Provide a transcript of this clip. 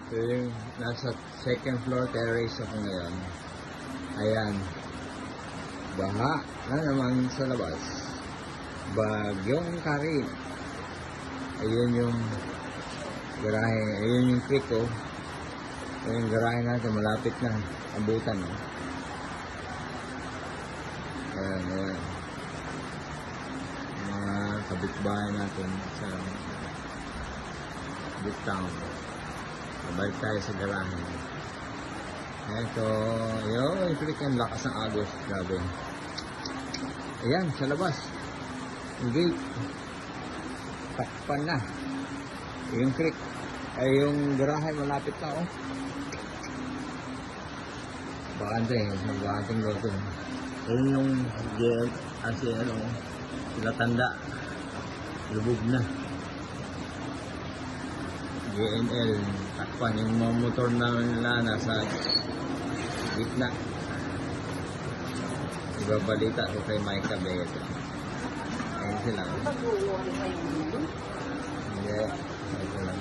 So yung nasa second floor terrace ako ngayon. Ayan. Baha na naman sa labas. Bagyong Karin. Ayun yung garahe. Ayun yung creek oh. Ayun yung garahe natin. Malapit na. Abutan oh. Ayan, ayan. Mga kabitbahay natin sa Big Town. Balik tayo sa garahe. Ito, yun, creek ang lakas ng agos. Grabe. Ayan, sa labas. Yung gate. Takpan na. Yung creek. Ay, yung garahe malapit na, oh. Bakante, magbakanting loto. Ayun yung jail, kasi ano, sila tanda. Lubog na. JNL, takpan yung mga motor na nila nasa gitna. Ibabalita ko kay Mike Cabello. Ayun sila. Hindi, ito lang.